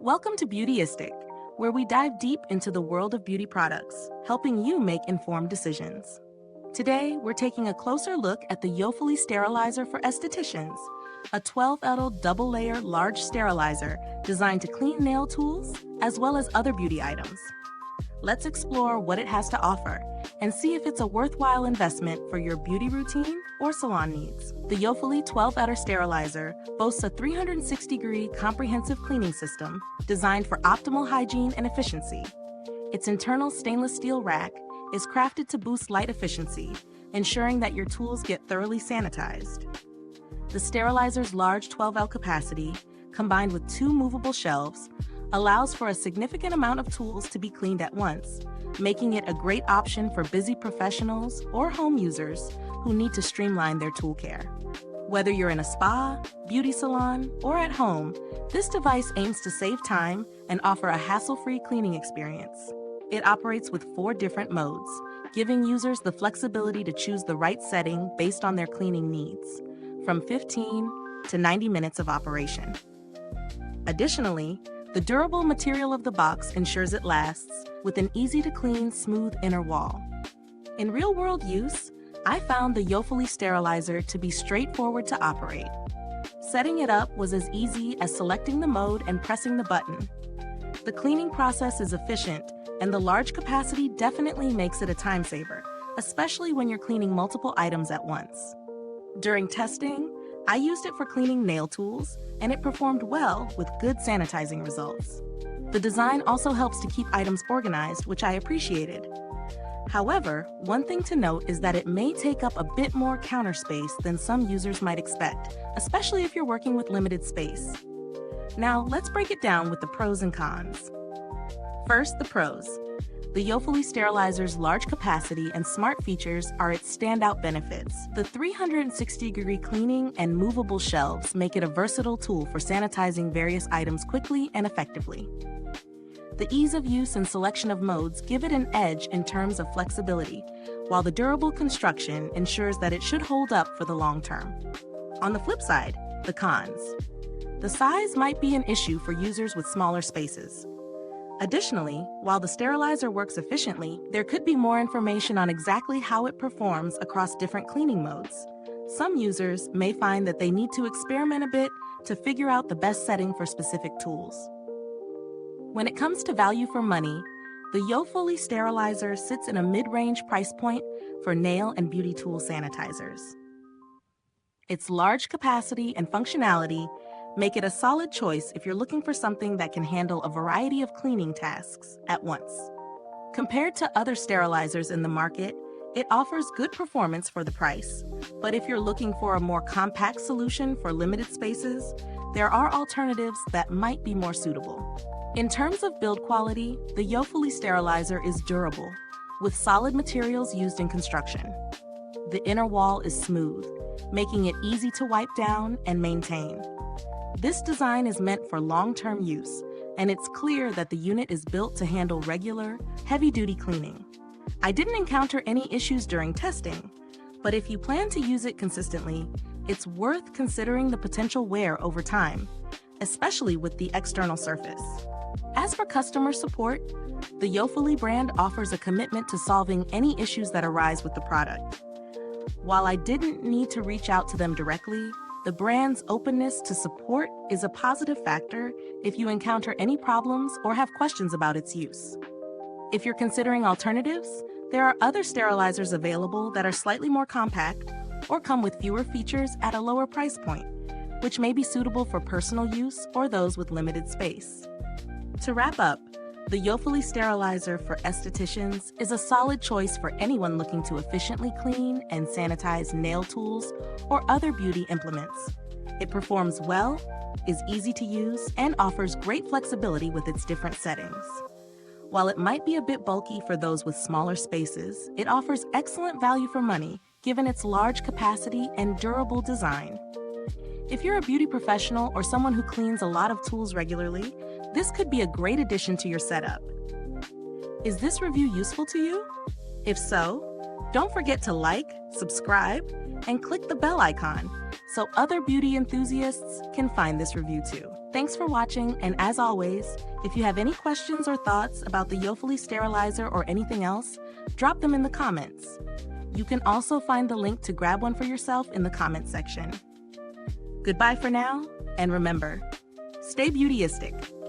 Welcome to Beautyistic, where we dive deep into the world of beauty products, helping you make informed decisions. Today, we're taking a closer look at the Yofuly Sterilizer for Estheticians, a 12L double-layer large sterilizer designed to clean nail tools as well as other beauty items. Let's explore what it has to offer and see if it's a worthwhile investment for your beauty routine or salon needs. The Yofuly 12L Sterilizer boasts a 360-degree comprehensive cleaning system designed for optimal hygiene and efficiency. Its internal stainless steel rack is crafted to boost light efficiency, ensuring that your tools get thoroughly sanitized. The sterilizer's large 12L capacity, combined with two movable shelves, allows for a significant amount of tools to be cleaned at once, making it a great option for busy professionals or home users who need to streamline their tool care. Whether you're in a spa, beauty salon, or at home, this device aims to save time and offer a hassle-free cleaning experience. It operates with 4 different modes, giving users the flexibility to choose the right setting based on their cleaning needs, from 15 to 90 minutes of operation. Additionally, the durable material of the box ensures it lasts, with an easy-to-clean, smooth inner wall. In real-world use, I found the Yofuly Sterilizer to be straightforward to operate. Setting it up was as easy as selecting the mode and pressing the button. The cleaning process is efficient, and the large capacity definitely makes it a time saver, especially when you're cleaning multiple items at once. During testing, I used it for cleaning nail tools, and it performed well with good sanitizing results. The design also helps to keep items organized, which I appreciated. However, one thing to note is that it may take up a bit more counter space than some users might expect, especially if you're working with limited space. Now, let's break it down with the pros and cons. First, the pros. The Yofuly Sterilizer's large capacity and smart features are its standout benefits. The 360-degree cleaning and movable shelves make it a versatile tool for sanitizing various items quickly and effectively. The ease of use and selection of modes give it an edge in terms of flexibility, while the durable construction ensures that it should hold up for the long term. On the flip side, the cons. The size might be an issue for users with smaller spaces. Additionally, while the sterilizer works efficiently, there could be more information on exactly how it performs across different cleaning modes. Some users may find that they need to experiment a bit to figure out the best setting for specific tools. When it comes to value for money, the Yofuly Sterilizer sits in a mid-range price point for nail and beauty tool sanitizers. Its large capacity and functionality make it a solid choice if you're looking for something that can handle a variety of cleaning tasks at once. Compared to other sterilizers in the market, it offers good performance for the price. But if you're looking for a more compact solution for limited spaces, there are alternatives that might be more suitable. In terms of build quality, the Yofuly Sterilizer is durable, with solid materials used in construction. The inner wall is smooth, making it easy to wipe down and maintain. This design is meant for long-term use, and it's clear that the unit is built to handle regular, heavy-duty cleaning. I didn't encounter any issues during testing, but if you plan to use it consistently, it's worth considering the potential wear over time, especially with the external surface. As for customer support, the Yofuly brand offers a commitment to solving any issues that arise with the product. While I didn't need to reach out to them directly, the brand's openness to support is a positive factor if you encounter any problems or have questions about its use. If you're considering alternatives, there are other sterilizers available that are slightly more compact or come with fewer features at a lower price point, which may be suitable for personal use or those with limited space. To wrap up, the Yofuly Sterilizer for Estheticians is a solid choice for anyone looking to efficiently clean and sanitize nail tools or other beauty implements. It performs well, is easy to use, and offers great flexibility with its different settings. While it might be a bit bulky for those with smaller spaces, it offers excellent value for money given its large capacity and durable design. If you're a beauty professional or someone who cleans a lot of tools regularly, this could be a great addition to your setup. Is this review useful to you? If so, don't forget to like, subscribe, and click the bell icon so other beauty enthusiasts can find this review too. Thanks for watching, and as always, if you have any questions or thoughts about the Yofuly Sterilizer or anything else, drop them in the comments. You can also find the link to grab one for yourself in the comments section. Goodbye for now, and remember, stay beautyistic.